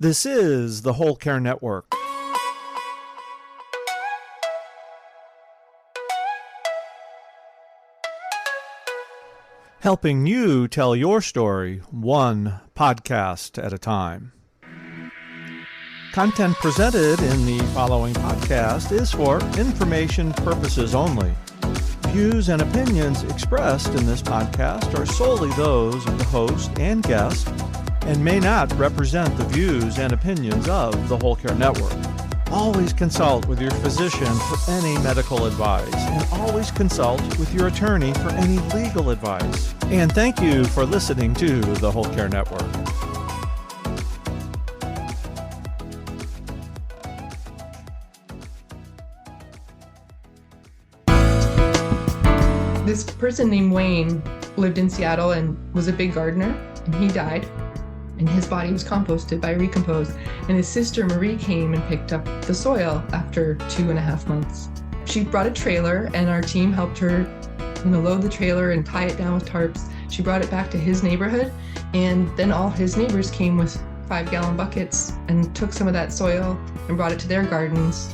This is the Whole Care Network. Helping you tell your story one podcast at a time. Content presented in the following podcast is for information purposes only. Views and opinions expressed in this podcast are solely those of the host and guest and may not represent the views and opinions of the Whole Care Network. Always consult with your physician for any medical advice, and always consult with your attorney for any legal advice. And thank you for listening to the Whole Care Network. This person named Wayne lived in Seattle and was a big gardener, and he died. And his body was composted by Recompose. And his sister Marie came and picked up the soil after 2.5 months. She brought a trailer, and our team helped her, load the trailer and tie it down with tarps. She brought it back to his neighborhood, and then all his neighbors came with 5-gallon buckets and took some of that soil and brought it to their gardens.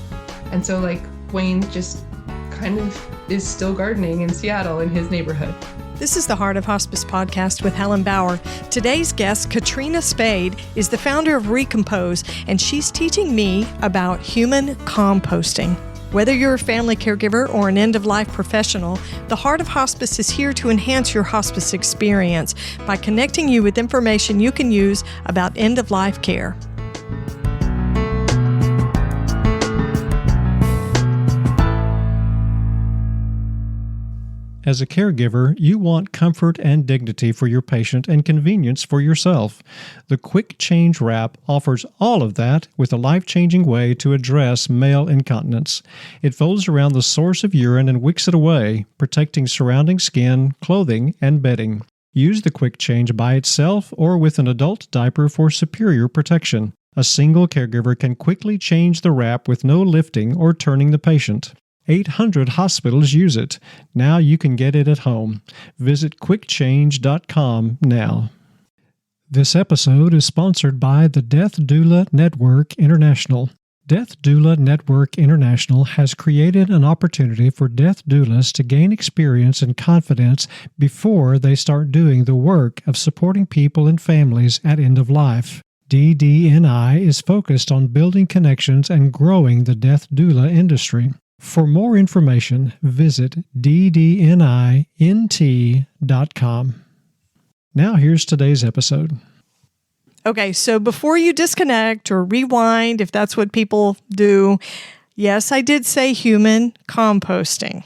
And so Wayne just kind of is still gardening in Seattle in his neighborhood. This is the Heart of Hospice podcast with Helen Bauer. Today's guest, Katrina Spade, is the founder of Recompose, and she's teaching me about human composting. Whether you're a family caregiver or an end-of-life professional, the Heart of Hospice is here to enhance your hospice experience by connecting you with information you can use about end-of-life care. As a caregiver, you want comfort and dignity for your patient and convenience for yourself. The Quick Change Wrap offers all of that with a life-changing way to address male incontinence. It folds around the source of urine and wicks it away, protecting surrounding skin, clothing, and bedding. Use the Quick Change by itself or with an adult diaper for superior protection. A single caregiver can quickly change the wrap with no lifting or turning the patient. 800 hospitals use it. Now you can get it at home. Visit quickchange.com now. This episode is sponsored by the Death Doula Network International. Death Doula Network International has created an opportunity for death doulas to gain experience and confidence before they start doing the work of supporting people and families at end of life. DDNI is focused on building connections and growing the death doula industry. For more information, visit ddnint.com. Now here's today's episode. Okay, so before you disconnect or rewind, if that's what people do, yes, I did say human composting.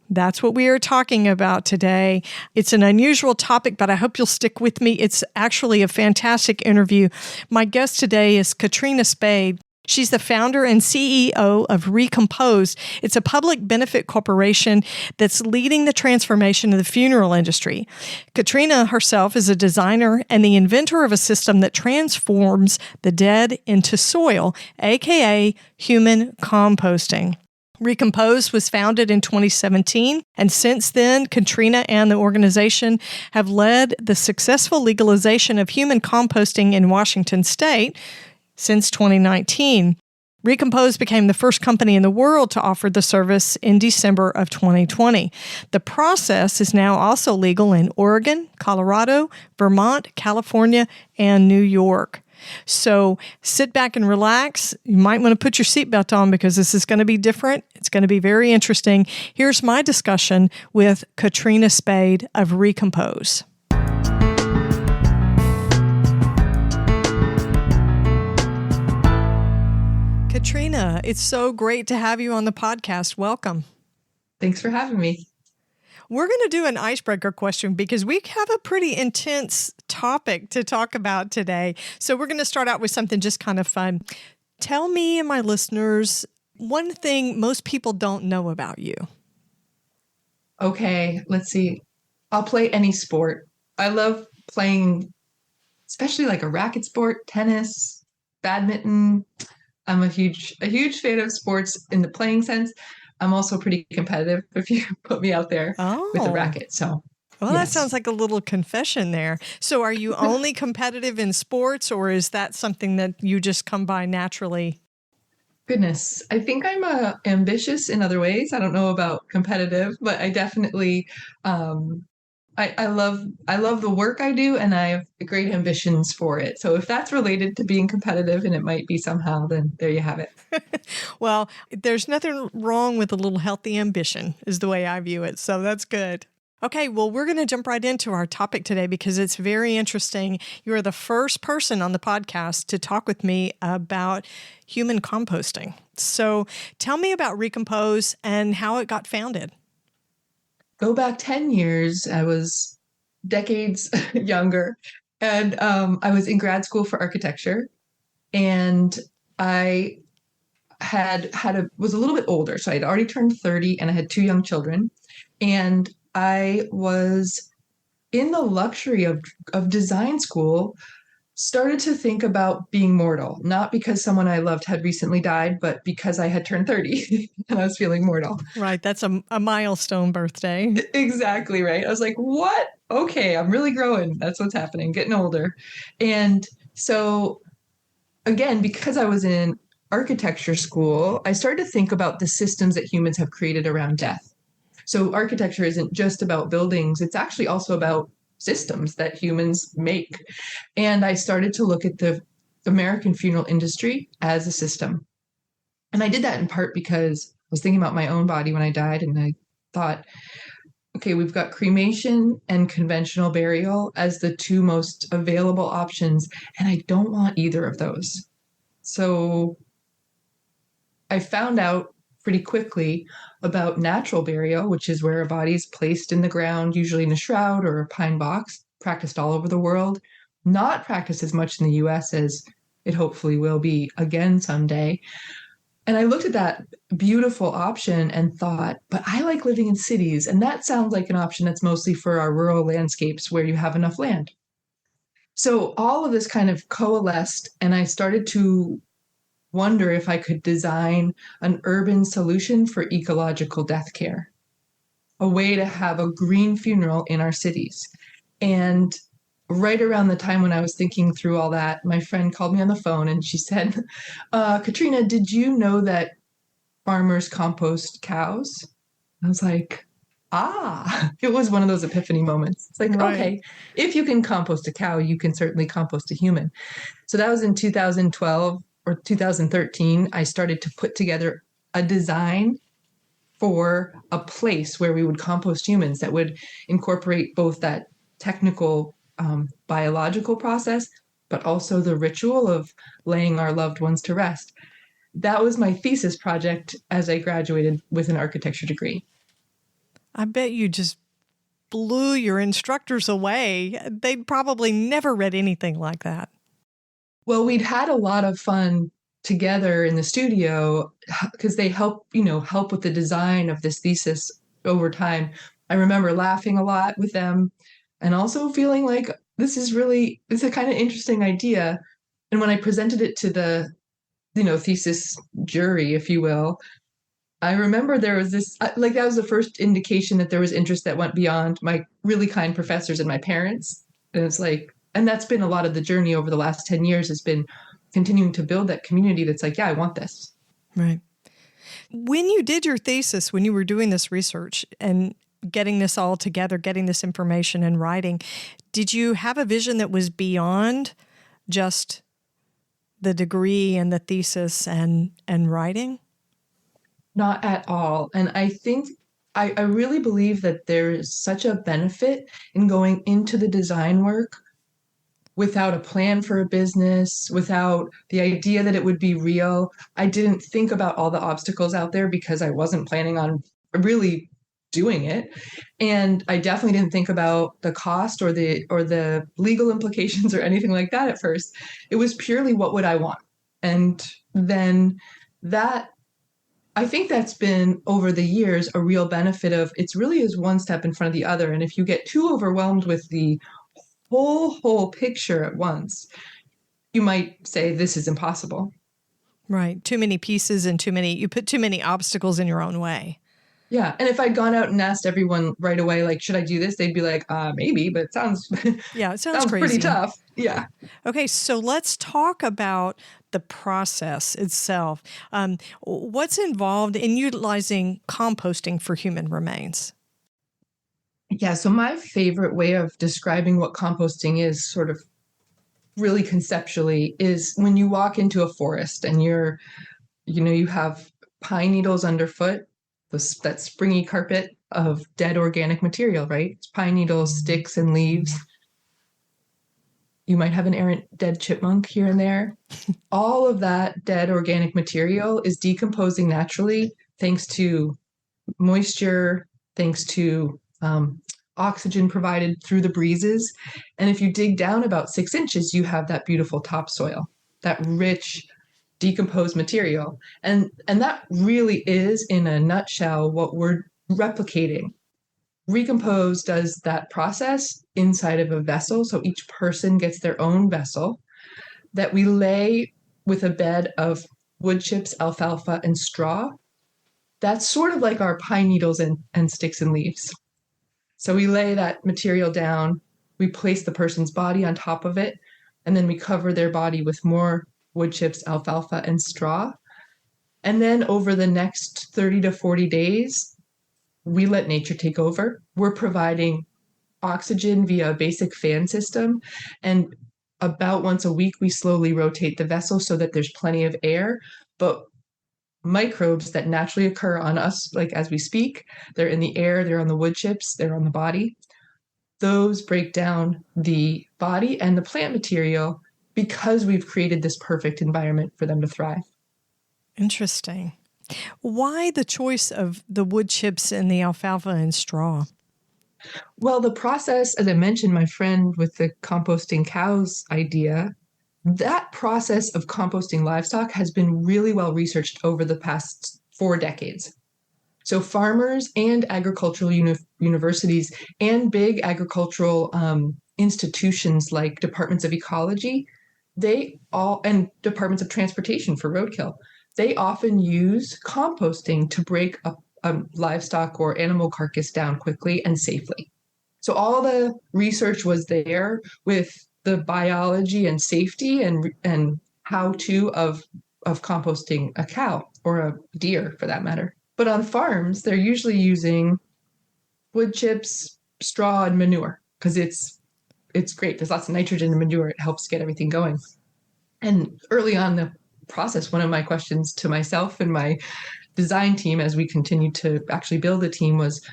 That's what we are talking about today. It's an unusual topic, but I hope you'll stick with me. It's actually a fantastic interview. My guest today is Katrina Spade. She's the founder and CEO of Recompose. It's a public benefit corporation that's leading the transformation of the funeral industry. Katrina herself is a designer and the inventor of a system that transforms the dead into soil, aka human composting. Recompose was founded in 2017, and since then, Katrina and the organization have led the successful legalization of human composting in Washington State since 2019. Recompose became the first company in the world to offer the service in December of 2020. The process is now also legal in Oregon, Colorado, Vermont, California, and New York. So sit back and relax. You might want to put your seatbelt on because this is going to be different. It's going to be very interesting. Here's my discussion with Katrina Spade of Recompose. Katrina, it's so great to have you on the podcast. Welcome. Thanks for having me. We're going to do an icebreaker question because we have a pretty intense topic to talk about today. So we're going to start out with something just kind of fun. Tell me and my listeners one thing most people don't know about you. Okay, let's see. I'll play any sport. I love playing, especially like a racket sport, tennis, badminton. I'm a huge fan of sports in the playing sense. I'm also pretty competitive if you put me out there with a racket. So Well, Yes. that sounds like a little confession there. So are you only competitive in sports, or is that something that you just come by naturally? Goodness, I think I'm ambitious in other ways. I don't know about competitive, but I definitely I love the work I do, and I have great ambitions for it. So if that's related to being competitive, and it might be somehow, then there you have it. Well, there's nothing wrong with a little healthy ambition, is the way I view it. So that's good. Okay, well, we're going to jump right into our topic today because it's very interesting. You are the first person on the podcast to talk with me about human composting. So tell me about Recompose and how it got founded. Go back 10 years, I was decades younger, and I was in grad school for architecture, and I was a little bit older, so I'd already turned 30, and I had 2 young children, and I was in the luxury of design school, started to think about being mortal, not because someone I loved had recently died, but because I had turned 30 and I was feeling mortal. Right, that's a milestone birthday. Exactly right. I was like, what? Okay, I'm really growing. That's what's happening, getting older. And so, again, because I was in architecture school, I started to think about the systems that humans have created around death. So architecture isn't just about buildings, it's actually also about systems that humans make. And I started to look at the American funeral industry as a system. And I did that in part because I was thinking about my own body when I died, and I thought, okay, we've got cremation and conventional burial as the 2 most available options, and I don't want either of those. So I found out pretty quickly about natural burial, which is where a body is placed in the ground, usually in a shroud or a pine box, practiced all over the world, not practiced as much in the US as it hopefully will be again someday. And I looked at that beautiful option and thought, but I like living in cities, and that sounds like an option that's mostly for our rural landscapes where you have enough land. So all of this kind of coalesced, and I started to wonder if I could design an urban solution for ecological death care, a way to have a green funeral in our cities. And right around the time when I was thinking through all that, my friend called me on the phone and she said, Katrina, did you know that farmers compost cows? I was like, it was one of those epiphany moments. It's like, Right. Okay, if you can compost a cow, you can certainly compost a human. So that was in 2012 or 2013. I started to put together a design for a place where we would compost humans that would incorporate both that technical biological process, but also the ritual of laying our loved ones to rest. That was my thesis project as I graduated with an architecture degree. I bet you just blew your instructors away. They'd probably never read anything like that. Well, we'd had a lot of fun together in the studio because they help with the design of this thesis over time. I remember laughing a lot with them and also feeling like it's a kind of interesting idea. And when I presented it to the, thesis jury, if you will, I remember there was this, that was the first indication that there was interest that went beyond my really kind professors and my parents. And it's like, and that's been a lot of the journey over the last 10 years has been continuing to build that community that's like, yeah, I want this. Right. When you did your thesis, when you were doing this research and getting this all together, getting this information and writing, did you have a vision that was beyond just the degree and the thesis and writing? Not at all. And I think I really believe that there is such a benefit in going into the design work without a plan for a business, without the idea that it would be real. I didn't think about all the obstacles out there because I wasn't planning on really doing it. And I definitely didn't think about the cost or the legal implications or anything like that at first. It was purely what would I want? And then I think that's been over the years a real benefit of it's really is one step in front of the other. And if you get too overwhelmed with the whole picture at once, you might say this is impossible. Right. Too many pieces and you put too many obstacles in your own way. Yeah. And if I'd gone out and asked everyone right away, like, should I do this? They'd be like, maybe, but it sounds, Yeah, it sounds sounds pretty crazy. tough. Yeah. Okay, so let's talk about the process itself. What's involved in utilizing composting for human remains? Yeah. So my favorite way of describing what composting is, sort of really conceptually, is when you walk into a forest and you have pine needles underfoot, that springy carpet of dead organic material, right? It's pine needles, sticks, and leaves. You might have an errant dead chipmunk here and there. All of that dead organic material is decomposing naturally thanks to moisture, thanks to oxygen provided through the breezes. And if you dig down about 6 inches, you have that beautiful topsoil, that rich, decomposed material. And that really is, in a nutshell, what we're replicating. Recompose does that process inside of a vessel. So each person gets their own vessel that we lay with a bed of wood chips, alfalfa, and straw. That's sort of like our pine needles and sticks and leaves. So we lay that material down, we place the person's body on top of it, and then we cover their body with more wood chips, alfalfa, and straw. And then over the next 30 to 40 days, we let nature take over. We're providing oxygen via a basic fan system. And about once a week, we slowly rotate the vessel so that there's plenty of air. But microbes that naturally occur on us, like as we speak, they're in the air, they're on the wood chips, they're on the body. Those break down the body and the plant material because we've created this perfect environment for them to thrive. Interesting. Why the choice of the wood chips and the alfalfa and straw? Well, the process, as I mentioned, my friend with the composting cows idea, that process of composting livestock has been really well researched over the past 4 decades. So farmers and agricultural universities and big agricultural institutions like departments of ecology, and departments of transportation for roadkill, they often use composting to break up a livestock or animal carcass down quickly and safely. So all the research was there with the biology and safety and how-to of composting a cow or a deer for that matter. But on farms, they're usually using wood chips, straw, and manure because it's great. There's lots of nitrogen in manure. It helps get everything going. And early on the process, one of my questions to myself and my design team as we continued to actually build a team was,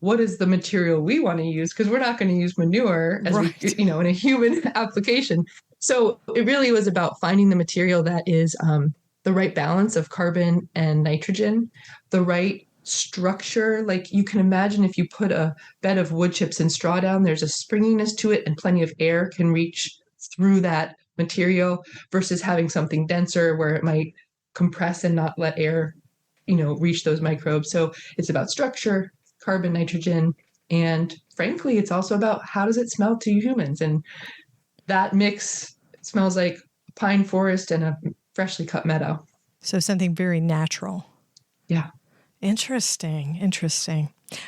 what is the material we want to use? Because we're not going to use manure as Right. in a human application. So it really was about finding the material that is the right balance of carbon and nitrogen, the right structure. Like you can imagine if you put a bed of wood chips and straw down, there's a springiness to it and plenty of air can reach through that material versus having something denser where it might compress and not let air, reach those microbes. So it's about structure, carbon, nitrogen, and frankly, it's also about how does it smell to humans? And that mix smells like a pine forest and a freshly cut meadow. So something very natural. Yeah. Interesting.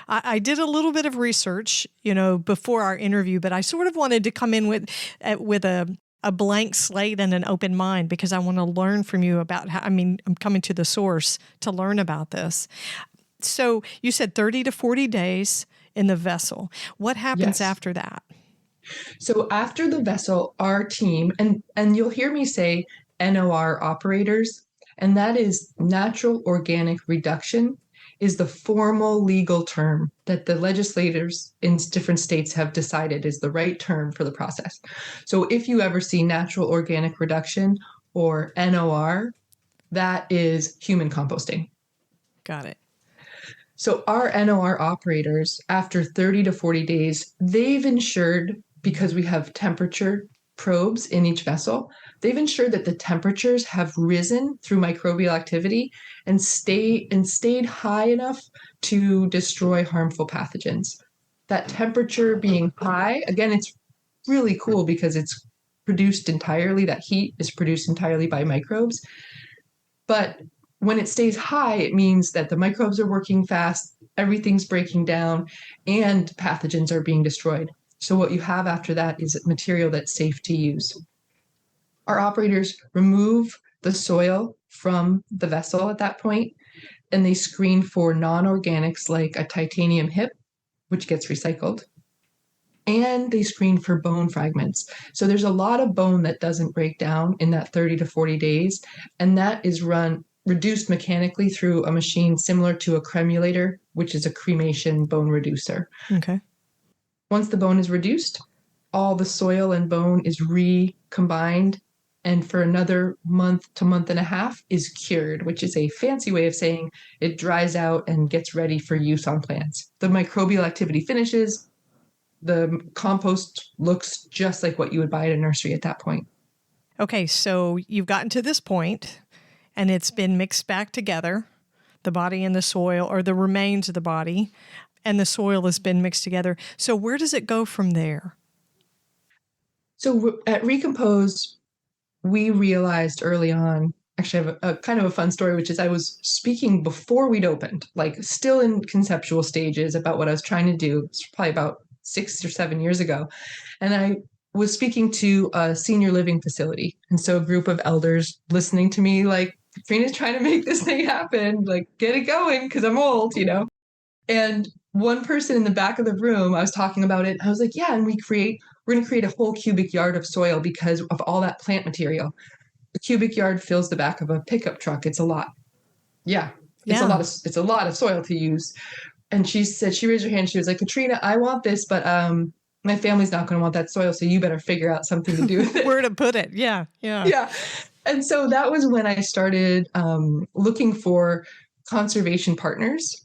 I did a little bit of research, before our interview, but I sort of wanted to come in with a blank slate and an open mind because I want to learn from you about I'm coming to the source to learn about this. So you said 30 to 40 days in the vessel. What happens after that? So after the vessel, our team, and you'll hear me say NOR operators, and that is natural organic reduction, is the formal legal term that the legislators in different states have decided is the right term for the process. So if you ever see natural organic reduction or NOR, that is human composting. Got it. So our NOR operators, after 30 to 40 days, they've ensured, because we have temperature probes in each vessel, they've ensured that the temperatures have risen through microbial activity and stayed high enough to destroy harmful pathogens. That temperature being high, again, it's really cool because it's produced entirely, that heat is produced entirely by microbes. But when it stays high, it means that the microbes are working fast, everything's breaking down, and pathogens are being destroyed. So what you have after that is material that's safe to use. Our operators remove the soil from the vessel at that point, and they screen for non-organics like a titanium hip, which gets recycled, and they screen for bone fragments. So there's a lot of bone that doesn't break down in that 30 to 40 days, and that is reduced mechanically through a machine similar to a cremulator, which is a cremation bone reducer. Okay. Once the bone is reduced, all the soil and bone is recombined, and for another month to month and a half is cured, which is a fancy way of saying it dries out and gets ready for use on plants. The microbial activity finishes. The compost looks just like what you would buy at a nursery at that point. Okay, so you've gotten to this point, and it's been mixed back together, the body and the soil, or the remains of the body, and the soil has been mixed together. So where does it go from there? So at Recompose, we realized early on, actually I have a kind of a fun story, which is I was speaking before we'd opened, like still in conceptual stages about what I was trying to do. It's probably about 6 or 7 years ago. And I was speaking to a senior living facility. And so a group of elders listening to me, like, Katrina's trying to make this thing happen, like, get it going because I'm old, you know? And one person in the back of the room, I was talking about it. I was like, yeah, and we're going to create a whole cubic yard of soil because of all that plant material. A cubic yard fills the back of a pickup truck. It's a lot. Yeah. It's a lot of soil to use. And she raised her hand. She was like, Katrina, I want this, but my family's not going to want that soil. So you better figure out something to do with it. Where to put it. Yeah. Yeah. And so that was when I started looking for conservation partners.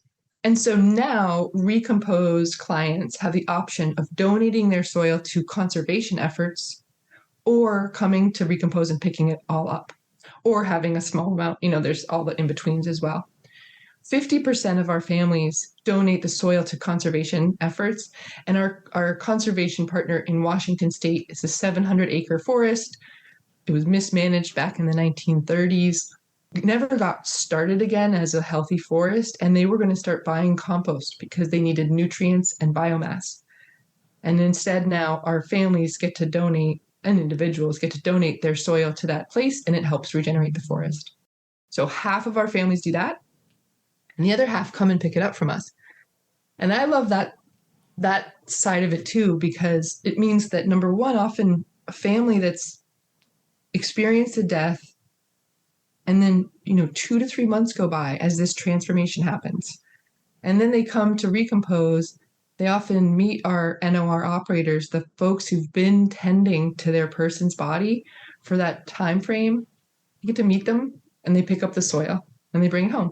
And so now Recompose clients have the option of donating their soil to conservation efforts or coming to Recompose and picking it all up or having a small amount. You know, there's all the in-betweens as well. 50% of our families donate the soil to conservation efforts. And our conservation partner in Washington State is a 700-acre forest. It was mismanaged back in the 1930s. It never got started again as a healthy forest, and they were going to start buying compost because they needed nutrients and biomass. And instead now our families get to donate, and individuals get to donate their soil to that place, and it helps regenerate the forest. So half of our families do that, and the other half come and pick it up from us. And I love that side of it too, because it means that, number one, often a family that's experienced a death, and then, 2 to 3 months go by as this transformation happens. And then they come to Recompose. They often meet our NOR operators, the folks who've been tending to their person's body for that time frame. You get to meet them, and they pick up the soil and they bring it home.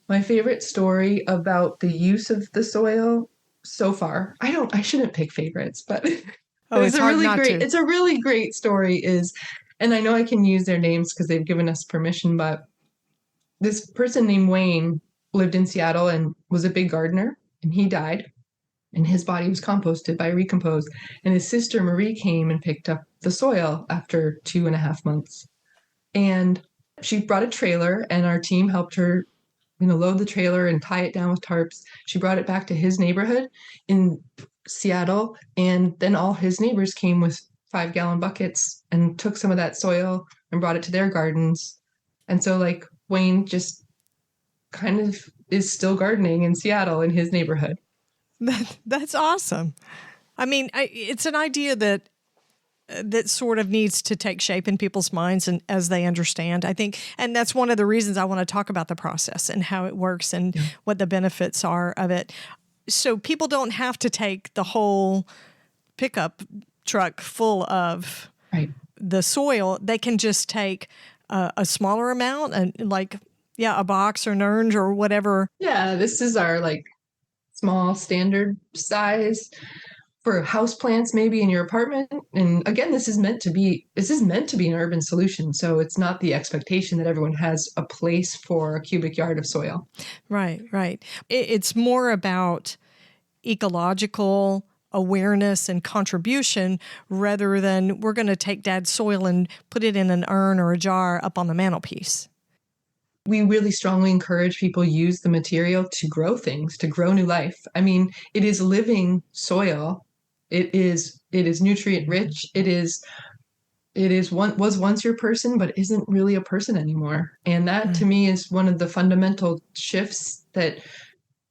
My favorite story about the use of the soil so far, I shouldn't pick favorites, but it's a really great story and I know I can use their names because they've given us permission, but this person named Wayne lived in Seattle and was a big gardener, and he died, and his body was composted by Recompose. And his sister Marie came and picked up the soil after 2.5 months. And she brought a trailer, and our team helped her, load the trailer and tie it down with tarps. She brought it back to his neighborhood in Seattle, and then all his neighbors came with 5-gallon buckets and took some of that soil and brought it to their gardens. And so, like, Wayne just kind of is still gardening in Seattle in his neighborhood. That's awesome. I mean, it's an idea that sort of needs to take shape in people's minds and as they understand, I think. And that's one of the reasons I want to talk about the process and how it works and what the benefits are of it. So people don't have to take the whole pickup truck full of the soil. They can just take a smaller amount and a box or an urn or whatever. Yeah, this is our small standard size for houseplants maybe in your apartment. And again, this is meant to be an urban solution. So it's not the expectation that everyone has a place for a cubic yard of soil. Right. It's more about ecological awareness and contribution rather than we're going to take dad's soil and put it in an urn or a jar up on the mantelpiece. we really strongly encourage people use the material to grow things, to grow new life. I mean, it is living soil. It is nutrient rich. Was once your person, but isn't really a person anymore. And that to me is one of the fundamental shifts that,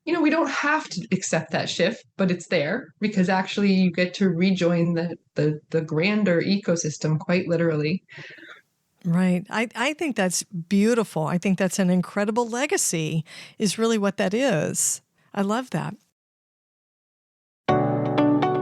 we don't have to accept that shift, but it's there because actually you get to rejoin the grander ecosystem quite literally. Right. I think that's beautiful. I think that's an incredible legacy is really what that is. I love that.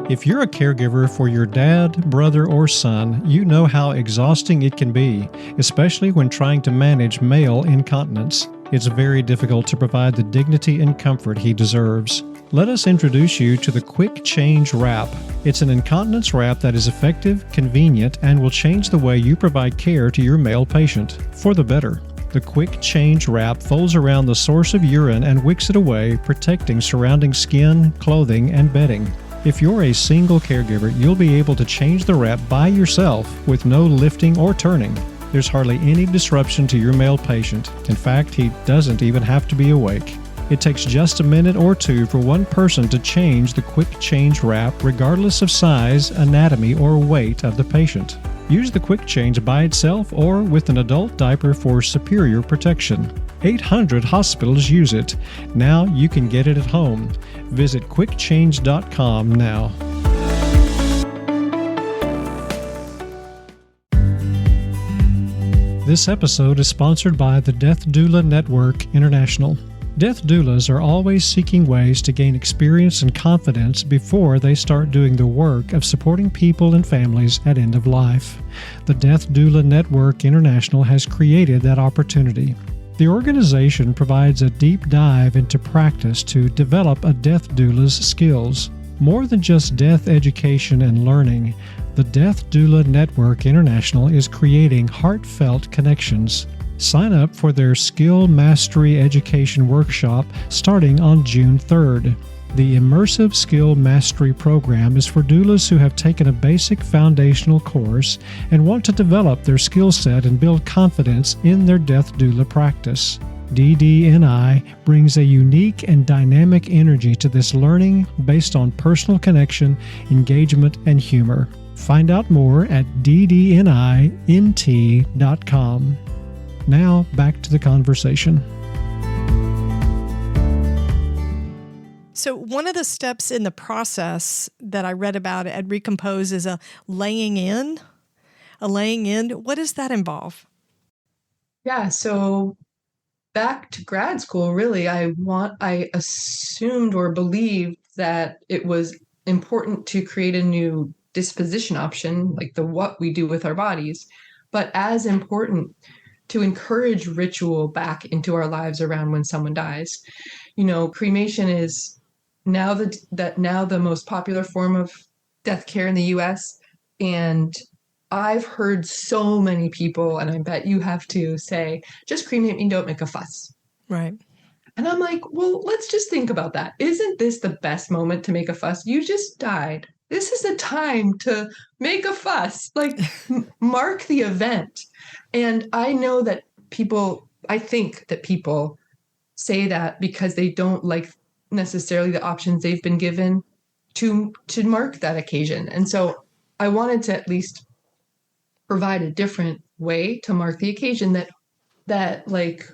If you're a caregiver for your dad, brother, or son, you know how exhausting it can be, especially when trying to manage male incontinence. It's very difficult to provide the dignity and comfort he deserves. Let us introduce you to the Quick Change Wrap. It's an incontinence wrap that is effective, convenient, and will change the way you provide care to your male patient, for the better. The Quick Change Wrap folds around the source of urine and wicks it away, protecting surrounding skin, clothing, and bedding. If you're a single caregiver, you'll be able to change the wrap by yourself with no lifting or turning. There's hardly any disruption to your male patient. In fact, he doesn't even have to be awake. It takes just a minute or two for one person to change the Quick Change Wrap regardless of size, anatomy, or weight of the patient. Use the Quick Change by itself or with an adult diaper for superior protection. 800 hospitals use it. Now you can get it at home. Visit quickchange.com now. This episode is sponsored by the Death Doula Network International. Death doulas are always seeking ways to gain experience and confidence before they start doing the work of supporting people and families at end of life. The Death Doula Network International has created that opportunity. The organization provides a deep dive into practice to develop a death doula's skills. More than just death education and learning, the Death Doula Network International is creating heartfelt connections. Sign up for their Skill Mastery Education Workshop starting on June 3rd. The Immersive Skill Mastery Program is for doulas who have taken a basic foundational course and want to develop their skill set and build confidence in their death doula practice. DDNI brings a unique and dynamic energy to this learning based on personal connection, engagement, and humor. Find out more at ddnint.com. Now, back to the conversation. So one of the steps in the process that I read about at Recompose is a laying in. What does that involve? Yeah, so back to grad school, really, I assumed or believed that it was important to create a new disposition option, like the what we do with our bodies, but as important to encourage ritual back into our lives around when someone dies. Cremation is now the most popular form of death care in the US. And I've heard so many people, and I bet you have too, say, just cremate me, don't make a fuss. Right. And I'm like, well, let's just think about that. Isn't this the best moment to make a fuss? You just died. This is the time to make a fuss, like mark the event. And I know that I think that people say that because they don't like necessarily the options they've been given to mark that occasion. And so I wanted to at least provide a different way to mark the occasion that like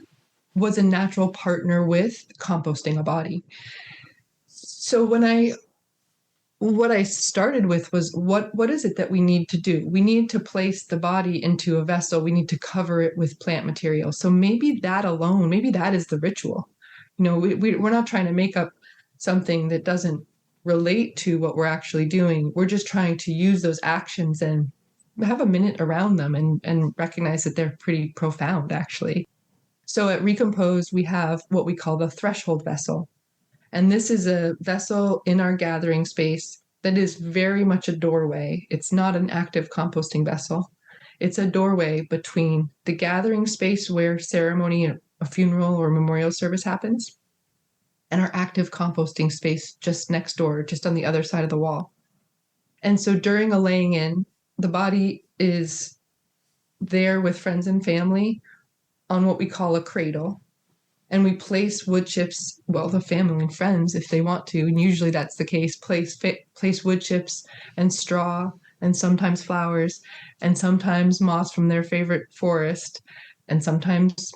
was a natural partner with composting a body. So what I started with was what is it that we need to do? We need to place the body into a vessel. We need to cover it with plant material. So maybe that alone, maybe that is the ritual. We're not trying to make up something that doesn't relate to what we're actually doing. We're just trying to use those actions and have a minute around them and recognize that they're pretty profound, actually. So at Recompose, we have what we call the threshold vessel. And this is a vessel in our gathering space that is very much a doorway. It's not an active composting vessel. It's a doorway between the gathering space where ceremony, a funeral or memorial service happens, and our active composting space just next door, just on the other side of the wall. And so during a laying in, the body is there with friends and family, on what we call a cradle. And we place wood chips, well, the family and friends, if they want to, and usually that's the case, place wood chips and straw and sometimes flowers and sometimes moss from their favorite forest and sometimes,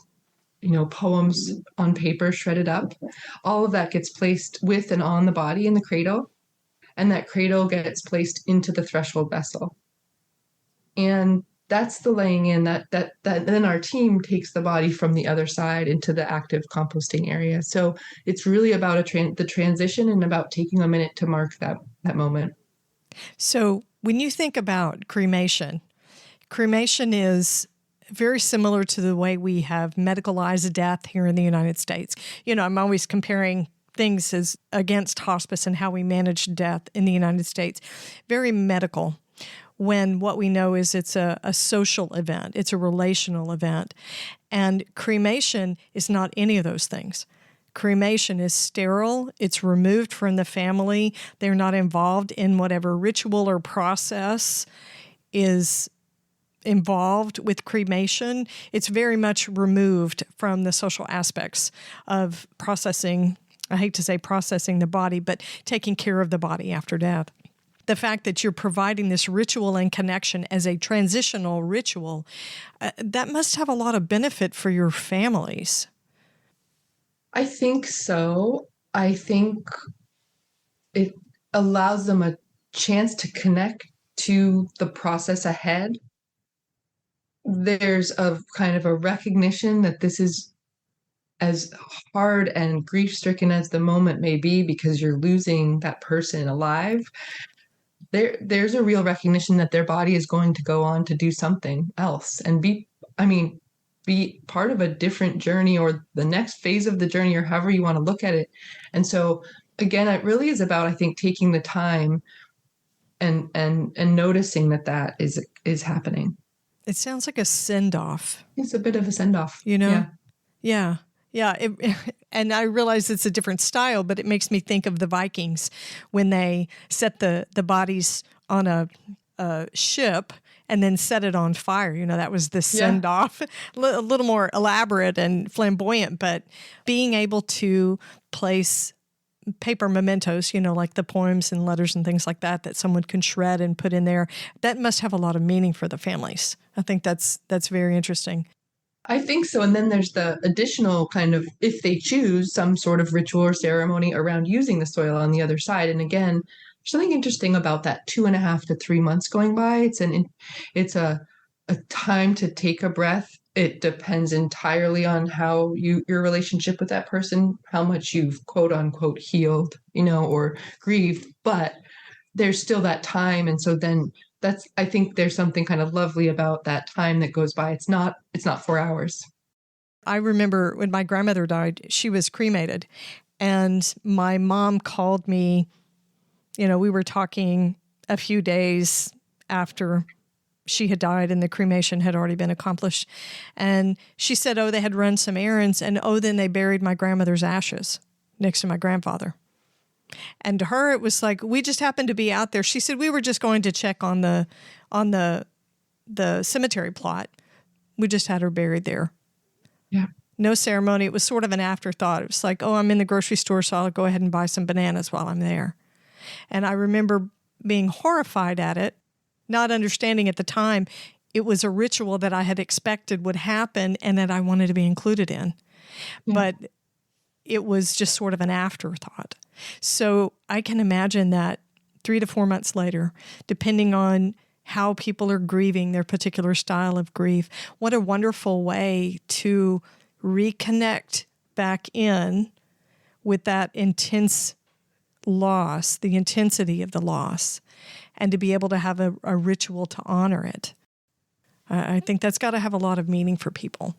poems on paper shredded up. All of that gets placed with and on the body in the cradle, and that cradle gets placed into the threshold vessel. And that's the laying in that then our team takes the body from the other side into the active composting area. So it's really about the transition and about taking a minute to mark that moment. So when you think about cremation is very similar to the way we have medicalized death here in the United States. I'm always comparing things as against hospice and how we manage death in the United States. Very medical. When what we know is it's a social event, it's a relational event. And cremation is not any of those things. Cremation is sterile, it's removed from the family, they're not involved in whatever ritual or process is involved with cremation. It's very much removed from the social aspects of processing, I hate to say processing the body, but taking care of the body after death. The fact that you're providing this ritual and connection as a transitional ritual, that must have a lot of benefit for your families. I think so. I think it allows them a chance to connect to the process ahead. There's a kind of a recognition that this is as hard and grief-stricken as the moment may be because you're losing that person alive. There's a real recognition that their body is going to go on to do something else and be part of a different journey or the next phase of the journey or however you want to look at it. And so again, it really is about, I think, taking the time and noticing that is happening. It sounds like a send-off. It's a bit of a send-off. Yeah. And I realize it's a different style, but it makes me think of the Vikings when they set the bodies on a ship and then set it on fire. That was the send-off. A little more elaborate and flamboyant, but being able to place paper mementos, like the poems and letters and things like that someone can shred and put in there, that must have a lot of meaning for the families. I think that's very interesting. I think so. And then there's the additional kind of, if they choose some sort of ritual or ceremony around using the soil on the other side. And again, there's something interesting about that 2.5 to 3 months going by. It's a time to take a breath. It depends entirely on how your relationship with that person, how much you've quote unquote healed, or grieved, but there's still that time. And so then I think there's something kind of lovely about that time that goes by. It's not 4 hours. I remember when my grandmother died, she was cremated, and my mom called me. We were talking a few days after she had died and the cremation had already been accomplished. And she said, they had run some errands, and then they buried my grandmother's ashes next to my grandfather. And to her, it was like, we just happened to be out there. She said, we were just going to check on the cemetery plot. We just had her buried there. Yeah. No ceremony. It was sort of an afterthought. It was like, I'm in the grocery store, so I'll go ahead and buy some bananas while I'm there. And I remember being horrified at it, not understanding at the time it was a ritual that I had expected would happen and that I wanted to be included in. Yeah. But it was just sort of an afterthought. So I can imagine that 3 to 4 months later, depending on how people are grieving, their particular style of grief, what a wonderful way to reconnect back in with that intense loss, the intensity of the loss, and to be able to have a ritual to honor it. I think that's got to have a lot of meaning for people.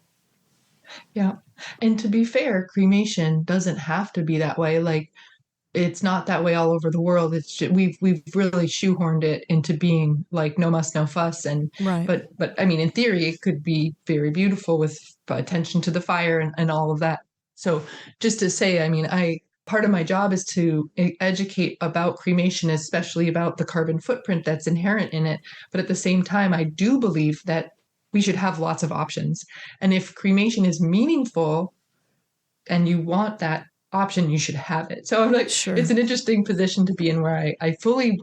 Yeah. And to be fair, cremation doesn't have to be that way. Like, it's not that way all over the world. We've really shoehorned it into being like no muss, no fuss. And right. But I mean, in theory, it could be very beautiful with attention to the fire and all of that. So just to say, I mean, part of my job is to educate about cremation, especially about the carbon footprint that's inherent in it. But at the same time, I do believe that we should have lots of options. And if cremation is meaningful and you want that option, you should have it. So I'm like, Sure. It's an interesting position to be in where I fully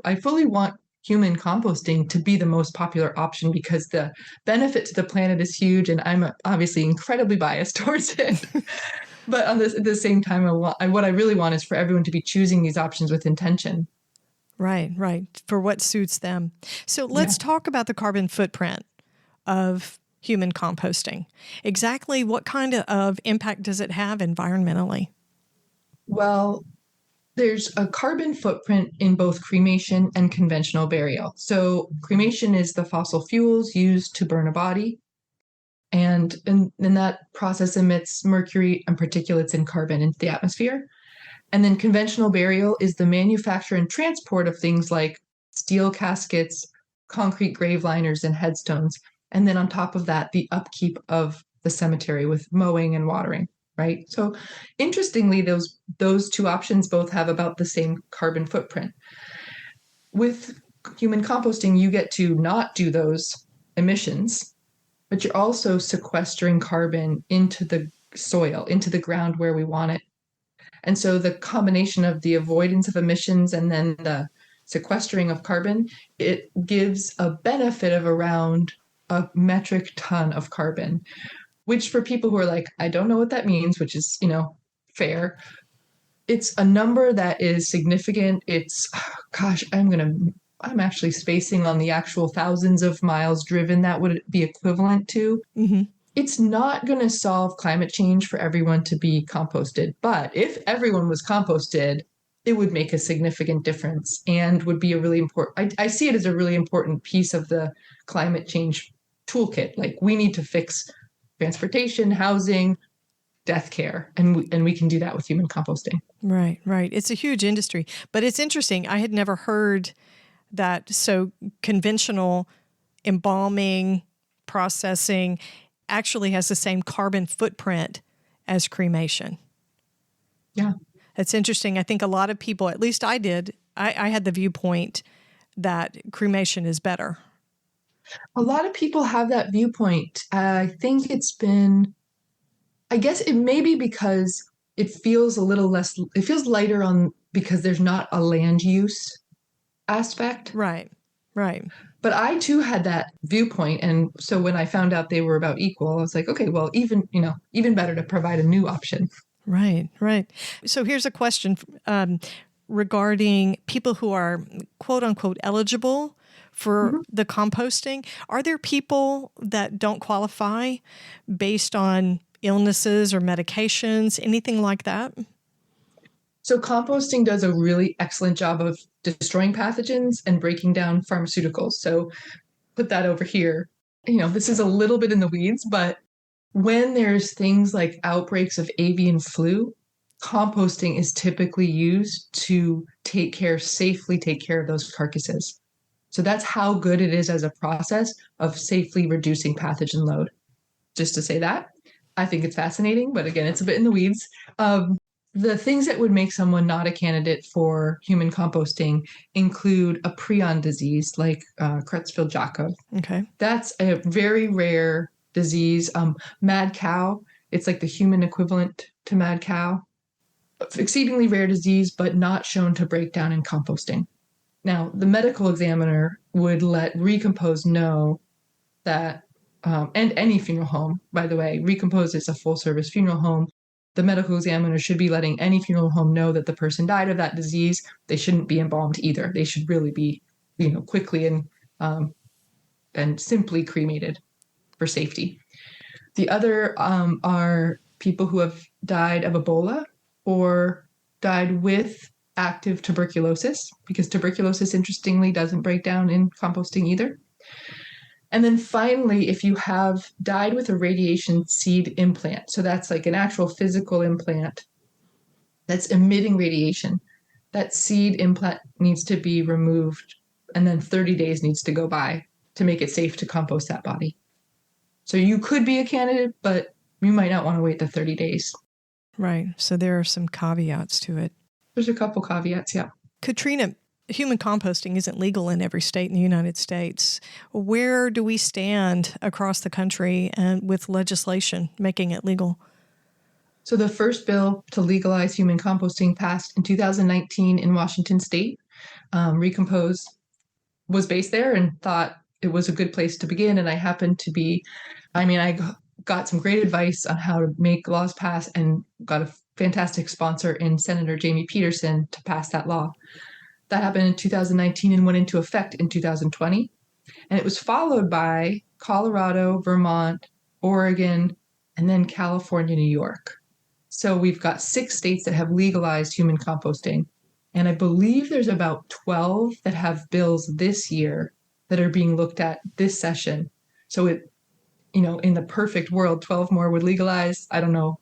want human composting to be the most popular option because the benefit to the planet is huge. And I'm obviously incredibly biased towards it. But at the same time, what I really want is for everyone to be choosing these options with intention. Right. For what suits them. So let's talk about the carbon footprint of human composting. Exactly what kind of impact does it have environmentally? Well, there's a carbon footprint in both cremation and conventional burial. So cremation is the fossil fuels used to burn a body. And that process emits mercury and particulates and carbon into the atmosphere. And then conventional burial is the manufacture and transport of things like steel caskets, concrete grave liners, and headstones. And then on top of that, the upkeep of the cemetery with mowing and watering, right? So interestingly, those two options both have about the same carbon footprint. With human composting, you get to not do those emissions, but you're also sequestering carbon into the soil, into the ground where we want it. And so the combination of the avoidance of emissions and then the sequestering of carbon, it gives a benefit of around a metric ton of carbon, which for people who are like, I don't know what that means, which is, fair. It's a number that is significant. It's, I'm actually spacing on the actual thousands of miles driven that would be equivalent to. Mm-hmm. It's not going to solve climate change for everyone to be composted. But if everyone was composted, it would make a significant difference and would be a really important, I see it as a really important piece of the climate change toolkit. Like we need to fix transportation, housing, death care, and we can do that with human composting. Right. It's a huge industry, but it's interesting. I had never heard that. So conventional embalming, processing actually has the same carbon footprint as cremation. Yeah. That's interesting. I think a lot of people, at least I did, I had the viewpoint that cremation is better. A lot of people have that viewpoint. I think I guess it may be because it feels it feels lighter because there's not a land use aspect. Right. But I too had that viewpoint. And so when I found out they were about equal, I was like, okay, well, even better to provide a new option. Right. So here's a question regarding people who are quote unquote eligible for the composting. Are there people that don't qualify based on illnesses or medications, anything like that? So composting does a really excellent job of destroying pathogens and breaking down pharmaceuticals. So put that over here. This is a little bit in the weeds, but when there's things like outbreaks of avian flu, composting is typically used to safely take care of those carcasses. So that's how good it is as a process of safely reducing pathogen load. Just to say that, I think it's fascinating, but again, it's a bit in the weeds. The things that would make someone not a candidate for human composting include a prion disease like Creutzfeldt-Jakob. Okay. That's a very rare disease. Mad cow, it's like the human equivalent to mad cow. Exceedingly rare disease, but not shown to break down in composting. Now, the medical examiner would let Recompose know that, and any funeral home, by the way, Recompose is a full-service funeral home. The medical examiner should be letting any funeral home know that the person died of that disease. They shouldn't be embalmed either. They should really be, quickly and simply cremated for safety. The other are people who have died of Ebola or died with active tuberculosis, because tuberculosis, interestingly, doesn't break down in composting either. And then finally, if you have died with a radiation seed implant, so that's like an actual physical implant that's emitting radiation, that seed implant needs to be removed, and then 30 days needs to go by to make it safe to compost that body. So you could be a candidate, but you might not want to wait the 30 days. Right. So there are some caveats to it. There's a couple caveats, yeah. Katrina, human composting isn't legal in every state in the United States. Where do we stand across the country and with legislation making it legal? So the first bill to legalize human composting passed in 2019 in Washington State. Recompose was based there and thought it was a good place to begin. And I happened to be, I got some great advice on how to make laws pass and got a fantastic sponsor in Senator Jamie Peterson to pass that law. That happened in 2019 and went into effect in 2020. And it was followed by Colorado, Vermont, Oregon, and then California, New York. So we've got 6 states that have legalized human composting. And I believe there's about 12 that have bills this year that are being looked at this session. So in the perfect world, 12 more would legalize. I don't know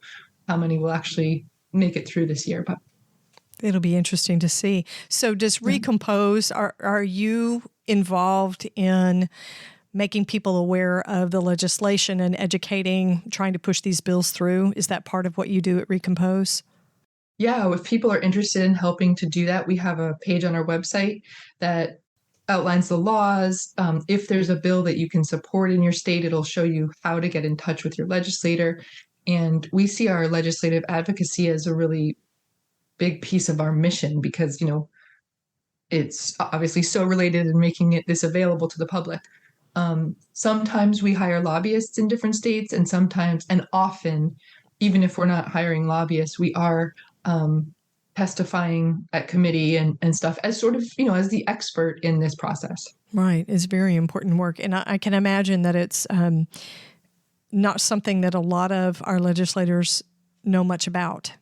how many will actually make it through this year, but it'll be interesting to see. So does Recompose, are you involved in making people aware of the legislation and educating, trying to push these bills through? Is that part of what you do at Recompose? Yeah, if people are interested in helping to do that, we have a page on our website that outlines the laws. If there's a bill that you can support in your state, it'll show you how to get in touch with your legislator. And we see our legislative advocacy as a really big piece of our mission because, it's obviously so related in making this available to the public. Sometimes we hire lobbyists in different states, and often, even if we're not hiring lobbyists, we are testifying at committee and stuff as sort of, as the expert in this process. Right. It's very important work. And I can imagine that it's not something that a lot of our legislators know much about.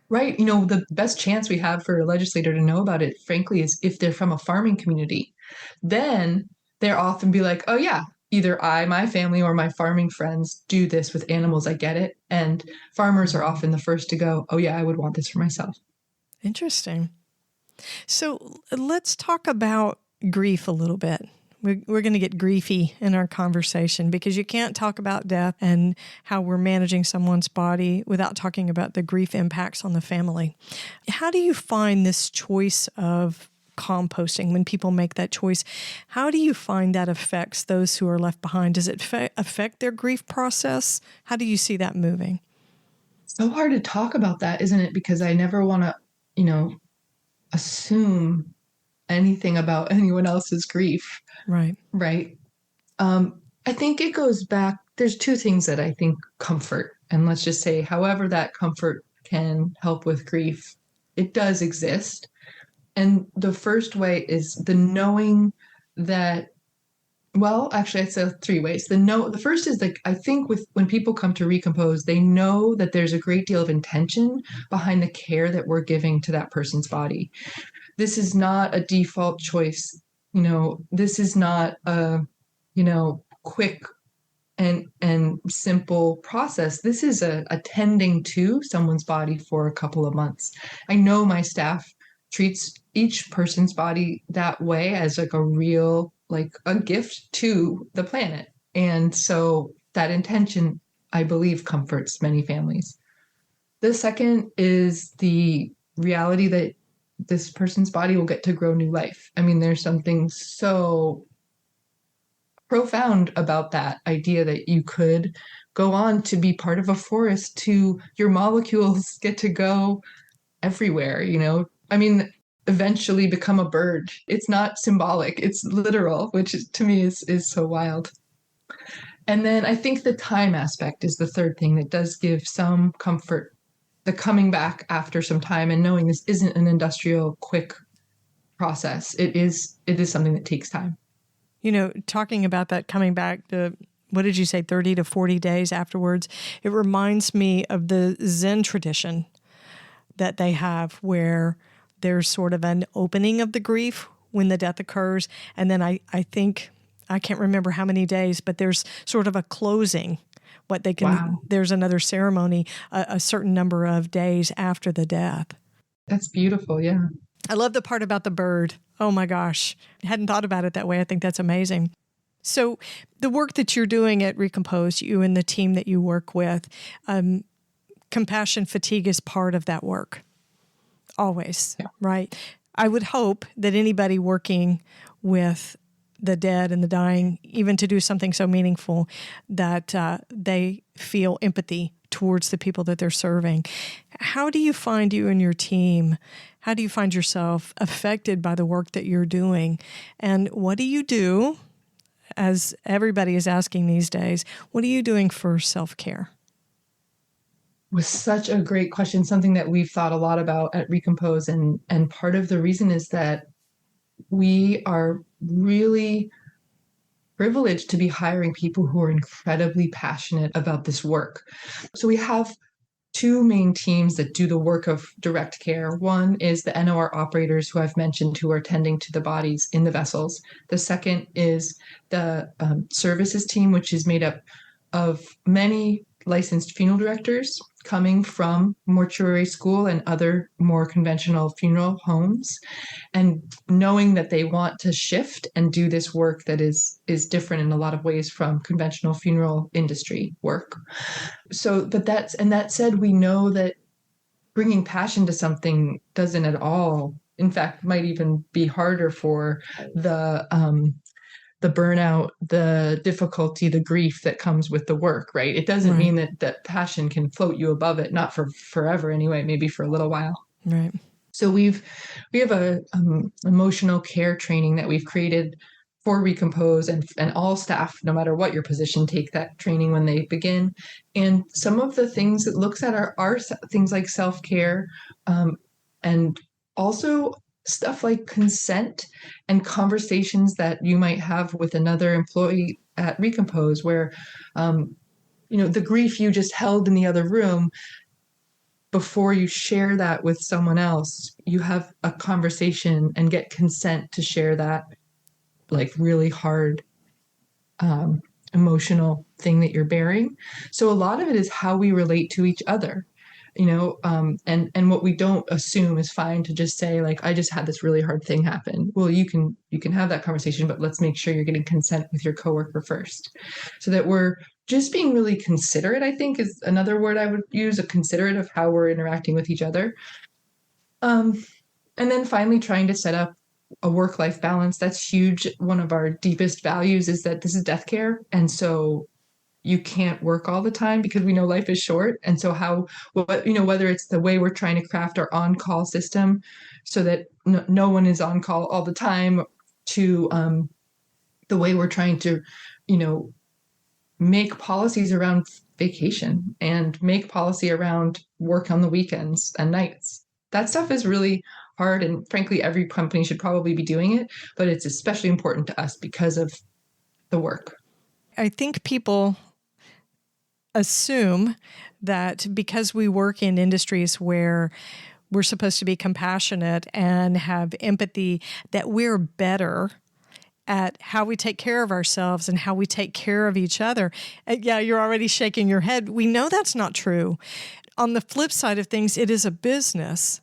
Right. The best chance we have for a legislator to know about it, frankly, is if they're from a farming community. Then they'll often be like, oh, yeah, either my family, or my farming friends do this with animals. I get it. And farmers are often the first to go, oh, yeah, I would want this for myself. Interesting. So let's talk about grief a little bit. We're going to get griefy in our conversation because you can't talk about death and how we're managing someone's body without talking about the grief impacts on the family. How do you find this choice of composting when people make that choice? How do you find that affects those who are left behind? Does it affect their grief process? How do you see that moving? So hard to talk about that, isn't it? Because I never want to, assume anything about anyone else's grief. Right. Right. I think it goes back. There's 2 things that I think comfort. And let's just say, however that comfort can help with grief, it does exist. And the first way is the knowing that, well, actually, I'd say 3 ways. The first is I think when people come to Recompose, they know that there's a great deal of intention behind the care that we're giving to that person's body. This is not a default choice. This is not a, quick and simple process. This is a attending to someone's body for a couple of months. I know my staff treats each person's body that way as a real, a gift to the planet. And so that intention, I believe, comforts many families. The second is the reality that this person's body will get to grow new life. There's something so profound about that idea that you could go on to be part of a forest, to your molecules get to go everywhere, eventually become a bird. It's not symbolic, it's literal, which to me is so wild. And then I think the time aspect is the third thing that does give some comfort. The coming back after some time and knowing this isn't an industrial quick process. It is something that takes time. Talking about that coming back, what did you say, 30 to 40 days afterwards? It reminds me of the Zen tradition that they have where there's sort of an opening of the grief when the death occurs. And then I think, I can't remember how many days, but there's sort of a closing. There's another ceremony a certain number of days after the death. That's beautiful, yeah. I love the part about the bird. Oh my gosh. I hadn't thought about it that way. I think that's amazing. So the work that you're doing at Recompose, you and the team that you work with, compassion fatigue is part of that work. Always, yeah. Right? I would hope that anybody working with the dead and the dying, even to do something so meaningful, that they feel empathy towards the people that they're serving. How do you find you and your team? How do you find yourself affected by the work that you're doing? And what do you do, as everybody is asking these days, what are you doing for self-care? Was such a great question, something that we've thought a lot about at Recompose. And part of the reason is that we are really privileged to be hiring people who are incredibly passionate about this work. So we have two main teams that do the work of direct care. One is the NOR operators who I've mentioned, who are tending to the bodies in the vessels. The second is the services team, which is made up of many licensed funeral directors coming from mortuary school and other more conventional funeral homes, and knowing that they want to shift and do this work that is different in a lot of ways from conventional funeral industry work. So, but that said, we know that bringing passion to something doesn't at all, in fact, might even be harder for the burnout, the difficulty, the grief that comes with the work, right? It doesn't mean that passion can float you above it, not for forever anyway, maybe for a little while. Right. So we have a emotional care training that we've created for Recompose, and all staff, no matter what your position, take that training when they begin. And some of the things it looks at are things like self-care, and also stuff like consent and conversations that you might have with another employee at Recompose, where, the grief you just held in the other room, before you share that with someone else, you have a conversation and get consent to share that, like, really hard, emotional thing that you're bearing. So a lot of it is how we relate to each other. And what we don't assume is fine to just say, like, I just had this really hard thing happen. Well, you can have that conversation, but let's make sure you're getting consent with your coworker first, so that we're just being really considerate, I think, is another word I would use, a considerate of how we're interacting with each other. And then finally trying to set up a work-life balance. That's huge. One of our deepest values is that this is death care. And so you can't work all the time because we know life is short. And so whether it's the way we're trying to craft our on-call system so that no one is on call all the time, to the way we're trying to, make policies around vacation and make policy around work on the weekends and nights. That stuff is really hard. And frankly, every company should probably be doing it, but it's especially important to us because of the work. I think people assume that because we work in industries where we're supposed to be compassionate and have empathy, that we're better at how we take care of ourselves and how we take care of each other. Yeah, you're already shaking your head. We know that's not true. On the flip side of things, it is a business.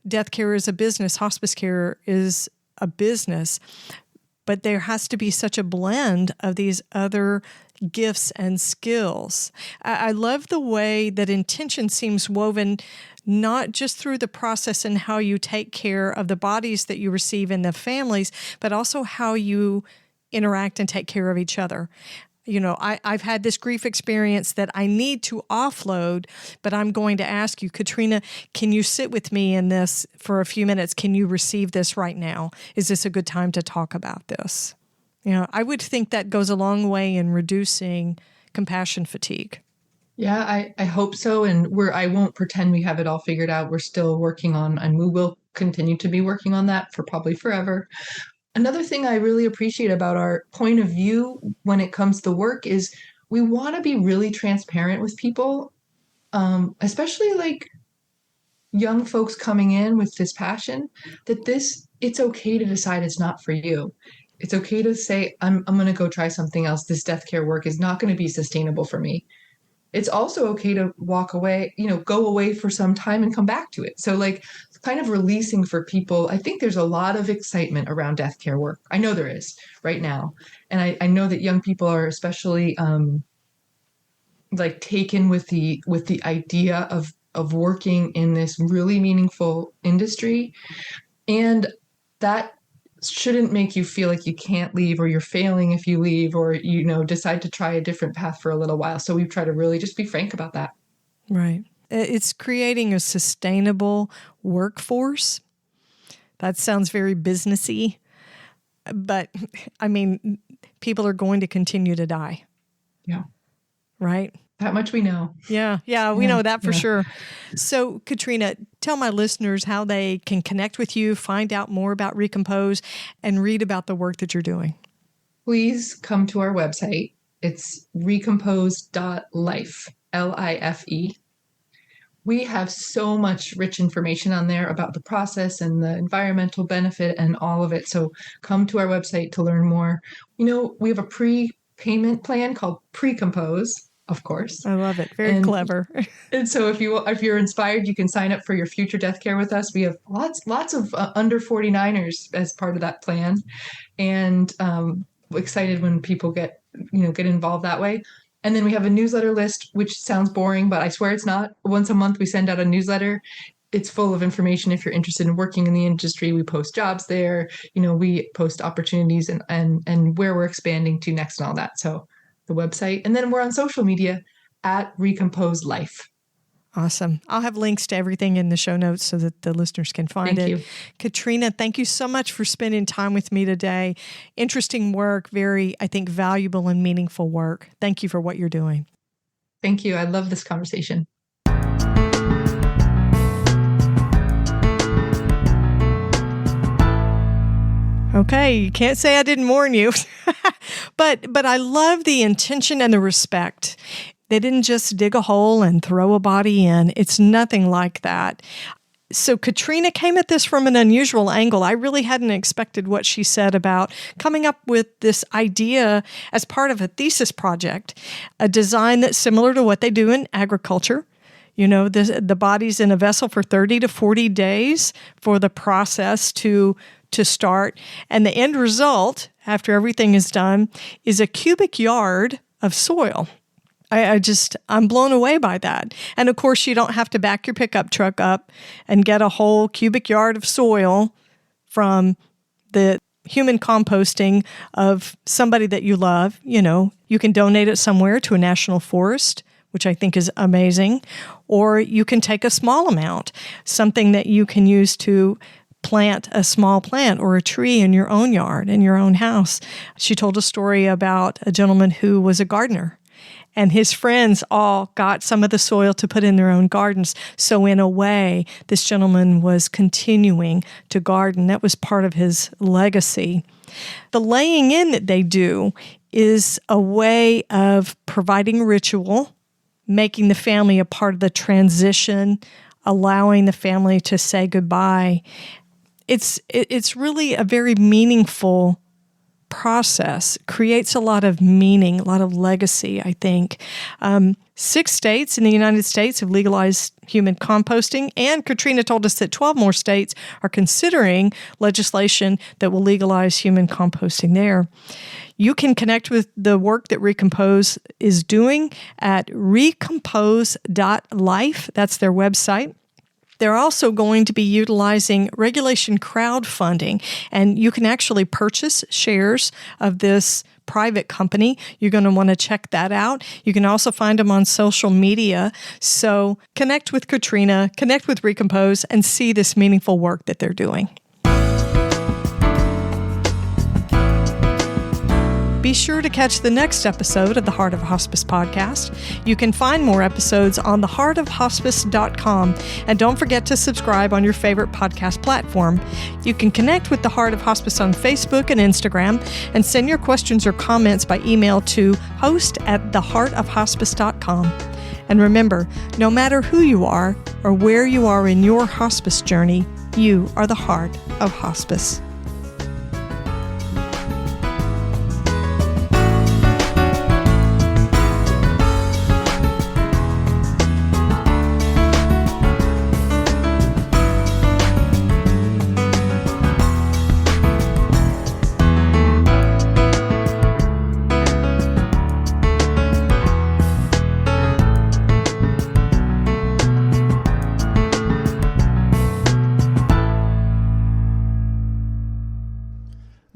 Death care is a business. Hospice care is a business. But there has to be such a blend of these other gifts and skills. I love the way that intention seems woven, not just through the process and how you take care of the bodies that you receive in the families, but also how you interact and take care of each other. I've had this grief experience that I need to offload, but I'm going to ask you, Katrina, can you sit with me in this for a few minutes? Can you receive this right now? Is this a good time to talk about this? I would think that goes a long way in reducing compassion fatigue. Yeah, I hope so. And I won't pretend we have it all figured out. We're still working on, and we will continue to be working on that for probably forever. Another thing I really appreciate about our point of view when it comes to work is we want to be really transparent with people, especially like young folks coming in with this passion, that it's okay to decide it's not for you. It's okay to say, I'm going to go try something else. This death care work is not going to be sustainable for me. It's also okay to walk away, go away for some time and come back to it. So like kind of releasing for people. I think there's a lot of excitement around death care work. I know there is right now. And I know that young people are especially like taken with the idea of working in this really meaningful industry. And that shouldn't make you feel like you can't leave or you're failing if you leave or, decide to try a different path for a little while. So we try to really just be frank about that. Right. It's creating a sustainable workforce. That sounds very businessy, but I mean, people are going to continue to die. Yeah. Right? That much we know. Yeah, we know that for sure. So, Katrina, tell my listeners how they can connect with you, find out more about Recompose, and read about the work that you're doing. Please come to our website. It's recompose.life, Life. We have so much rich information on there about the process and the environmental benefit and all of it. So come to our website to learn more. We have a pre-payment plan called Precompose, of course. I love it. Very clever. And so if you're inspired, you can sign up for your future death care with us. We have lots of under 49ers as part of that plan, and excited when people get involved that way. And then we have a newsletter list, which sounds boring, but I swear it's not. Once a month, we send out a newsletter. It's full of information if you're interested in working in the industry. We post jobs there. We post opportunities and where we're expanding to next and all that. So the website. And then we're on social media at Recompose Life. Awesome. I'll have links to everything in the show notes so that the listeners can find Thank it. you. Katrina, thank you so much for spending time with me today. Interesting work, very, I think, valuable and meaningful work. Thank you for what you're doing. Thank you. I love this conversation. Okay, you can't say I didn't warn you. But I love the intention and the respect. They didn't just dig a hole and throw a body in. It's nothing like that. So Katrina came at this from an unusual angle. I really hadn't expected what she said about coming up with this idea as part of a thesis project, a design that's similar to what they do in agriculture. The body's in a vessel for 30 to 40 days for the process to start. And the end result, after everything is done, is a cubic yard of soil. I'm blown away by that. And of course, you don't have to back your pickup truck up and get a whole cubic yard of soil from the human composting of somebody that you love. You can donate it somewhere to a national forest, which I think is amazing. Or you can take a small amount, something that you can use to plant a small plant or a tree in your own yard, in your own house. She told a story about a gentleman who was a gardener, and his friends all got some of the soil to put in their own gardens. So in a way, this gentleman was continuing to garden. That was part of his legacy. The laying in that they do is a way of providing ritual, making the family a part of the transition, allowing the family to say goodbye. It's really a very meaningful process. It creates a lot of meaning, a lot of legacy, I think. 6 states in the United States have legalized human composting, and Katrina told us that 12 more states are considering legislation that will legalize human composting there. You can connect with the work that Recompose is doing at recompose.life. That's their website. They're also going to be utilizing regulation crowdfunding, and you can actually purchase shares of this private company. You're going to want to check that out. You can also find them on social media. So connect with Katrina, connect with Recompose, and see this meaningful work that they're doing. Be sure to catch the next episode of the Heart of Hospice podcast. You can find more episodes on theheartofhospice.com, and don't forget to subscribe on your favorite podcast platform. You can connect with the Heart of Hospice on Facebook and Instagram, and send your questions or comments by email to host@theheartofhospice.com. And remember, no matter who you are or where you are in your hospice journey, you are the heart of hospice.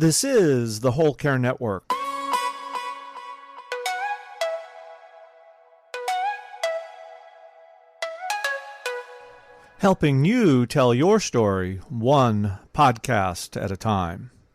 This is the Whole Care Network. Helping you tell your story one podcast at a time.